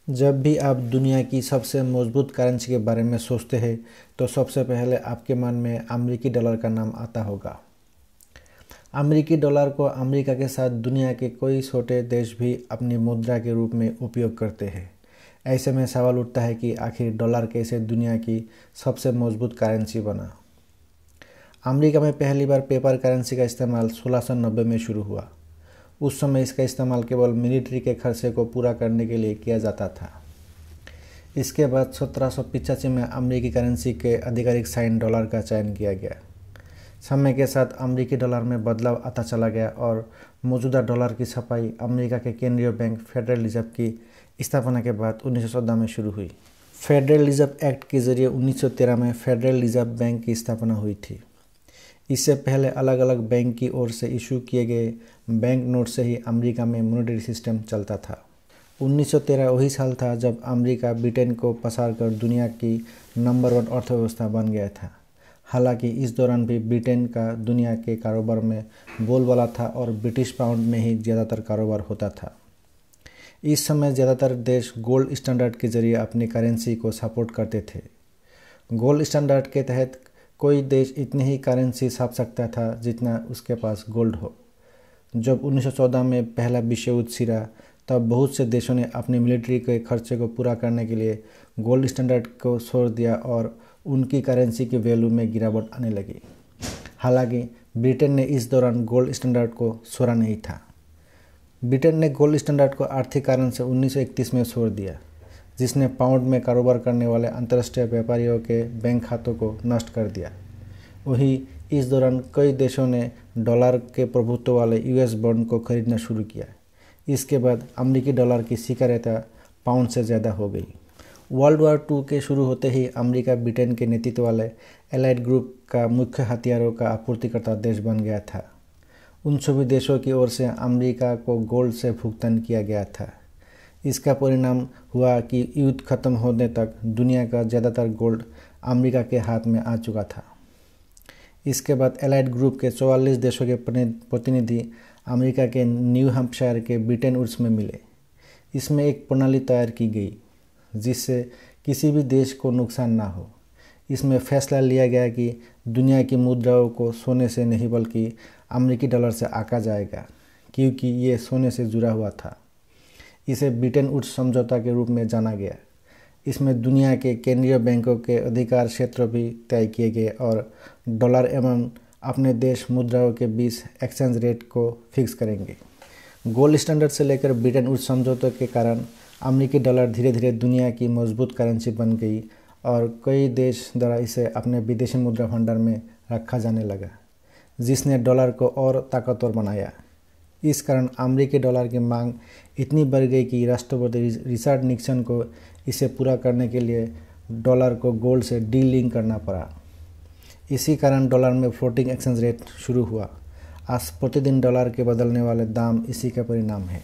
जब भी आप दुनिया की सबसे मजबूत करेंसी के बारे में सोचते हैं तो सबसे पहले आपके मन में अमेरिकी डॉलर का नाम आता होगा। अमेरिकी डॉलर को अमेरिका के साथ दुनिया के कई छोटे देश भी अपनी मुद्रा के रूप में उपयोग करते हैं। ऐसे में सवाल उठता है कि आखिर डॉलर कैसे दुनिया की सबसे मजबूत करेंसी बना। अमेरिका में पहली बार पेपर करेंसी का इस्तेमाल 1690 में शुरू हुआ। उस समय इसका इस्तेमाल केवल मिलिट्री के खर्चे को पूरा करने के लिए किया जाता था। इसके बाद 1785 में अमेरिकी करेंसी के आधिकारिक साइन डॉलर का चयन किया गया। समय के साथ अमेरिकी डॉलर में बदलाव आता चला गया और मौजूदा डॉलर की छपाई अमेरिका के केंद्रीय बैंक फेडरल रिजर्व की स्थापना के बाद 1914 में शुरू हुई। फेडरल रिजर्व एक्ट के जरिए 1913 में फेडरल रिजर्व बैंक की स्थापना हुई थी। इससे पहले अलग अलग बैंक की ओर से इशू किए गए बैंक नोट से ही अमेरिका में मॉनेटरी सिस्टम चलता था। 1913 वही साल था जब अमेरिका ब्रिटेन को पसार कर दुनिया की नंबर 1 अर्थव्यवस्था बन गया था। हालांकि इस दौरान भी ब्रिटेन का दुनिया के कारोबार में बोलबाला था और ब्रिटिश पाउंड में ही ज़्यादातर कारोबार होता था। इस समय ज़्यादातर देश गोल्ड स्टैंडर्ड के जरिए अपनी करेंसी को सपोर्ट करते थे। गोल्ड स्टैंडर्ड के तहत कोई देश इतनी ही करेंसी छाप सकता था जितना उसके पास गोल्ड हो। जब 1914 में पहला विश्व युद्ध छिड़ा तब बहुत से देशों ने अपनी मिलिट्री के खर्चे को पूरा करने के लिए गोल्ड स्टैंडर्ड को छोड़ दिया और उनकी करेंसी की वैल्यू में गिरावट आने लगी। हालांकि ब्रिटेन ने इस दौरान गोल्ड स्टैंडर्ड को छोड़ा नहीं था। ब्रिटेन ने गोल्ड स्टैंडर्ड को आर्थिक कारण से 1931 में छोड़ दिया, जिसने पाउंड में कारोबार करने वाले अंतर्राष्ट्रीय व्यापारियों के बैंक खातों को नष्ट कर दिया। वहीं इस दौरान कई देशों ने डॉलर के प्रभुत्व वाले यूएस बॉन्ड को खरीदना शुरू किया। इसके बाद अमेरिकी डॉलर की स्वीकार्यता पाउंड से ज़्यादा हो गई। वर्ल्ड वॉर 2 के शुरू होते ही अमेरिका ब्रिटेन के नेतृत्व वाले एलाइड ग्रुप का मुख्य हथियारों का आपूर्तिकर्ता देश बन गया था। उन सभी देशों की ओर से अमेरिका को गोल्ड से भुगतान किया गया था। इसका परिणाम हुआ कि युद्ध खत्म होने तक दुनिया का ज़्यादातर गोल्ड अमेरिका के हाथ में आ चुका था। इसके बाद एलाइड ग्रुप के 44 देशों के प्रतिनिधि अमेरिका के न्यू हैम्पशायर के ब्रिटेन वुड्स में मिले। इसमें एक प्रणाली तैयार की गई जिससे किसी भी देश को नुकसान ना हो। इसमें फैसला लिया गया कि दुनिया की मुद्राओं को सोने से नहीं बल्कि अमेरिकी डॉलर से आंका जाएगा, क्योंकि ये सोने से जुड़ा हुआ था। इसे ब्रिटेन वुड्स समझौता के रूप में जाना गया। इसमें दुनिया के केंद्रीय बैंकों के अधिकार क्षेत्र भी तय किए गए और डॉलर एवं अपने देश मुद्राओं के बीच एक्सचेंज रेट को फिक्स करेंगे। गोल्ड स्टैंडर्ड से लेकर ब्रिटेन वुड्स समझौते के कारण अमेरिकी डॉलर धीरे धीरे दुनिया की मजबूत करेंसी बन गई और कई देश द्वारा इसे अपने विदेशी मुद्रा भंडार में रखा जाने लगा, जिसने डॉलर को और ताकतवर बनाया। इस कारण अमेरिकी डॉलर की मांग इतनी बढ़ गई कि राष्ट्रपति रिचर्ड निक्सन को इसे पूरा करने के लिए डॉलर को गोल्ड से डी-लिंक करना पड़ा। इसी कारण डॉलर में फ्लोटिंग एक्सचेंज रेट शुरू हुआ। आज प्रतिदिन डॉलर के बदलने वाले दाम इसी का परिणाम है।